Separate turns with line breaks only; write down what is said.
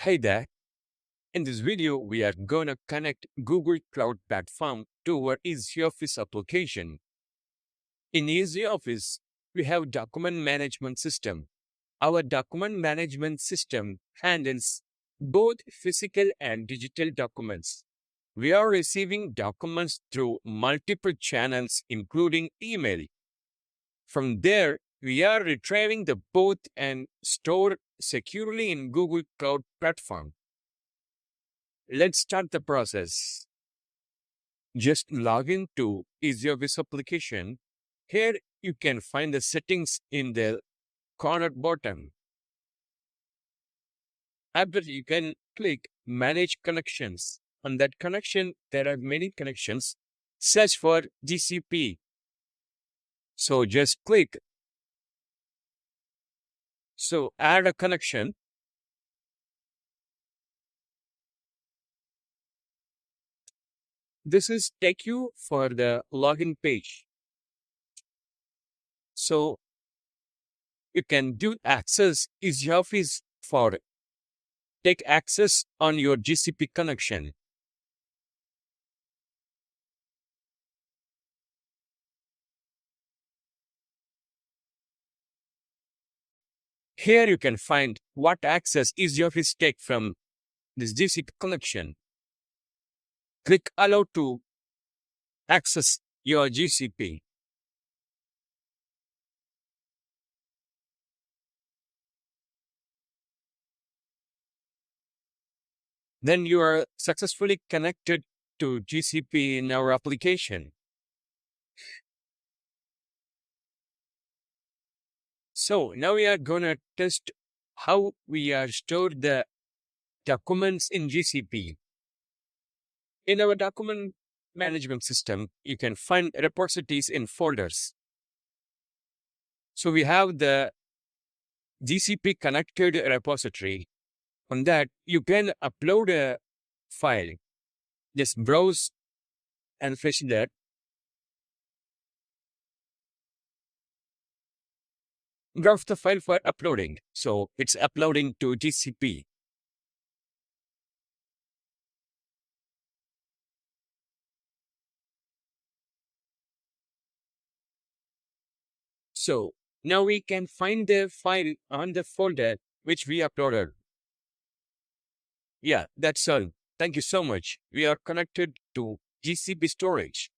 Hey there. In this video, we are going to connect Google Cloud Platform to our Ezofis application. In Ezofis, we have document management system. Our document management system handles both physical and digital documents. We are receiving documents through multiple channels, including email. From there, we are retrieving the both and store securely in Google Cloud Platform. Let's start the process. Just log into Ezofis application. Here you can find the settings in the corner bottom. After you can click Manage Connections. On that connection, there are many connections. Search for GCP. So just click. So add a connection. This is take you for the login page. So you can do access Ezofis for take access on your GCP connection. Here you can find what access Ezofis take from this GCP connection. Click Allow to access your GCP. Then you are successfully connected to GCP in our application. So now we are going to test how we are stored the documents in GCP. In our document management system, you can find repositories in folders. So we have the GCP connected repository. On that, you can upload a file. Just browse and fetch that. Browse the file for uploading. So it's uploading to GCP. So now we can find the file on the folder which we uploaded. Yeah, that's all. Thank you so much. We are connected to GCP storage.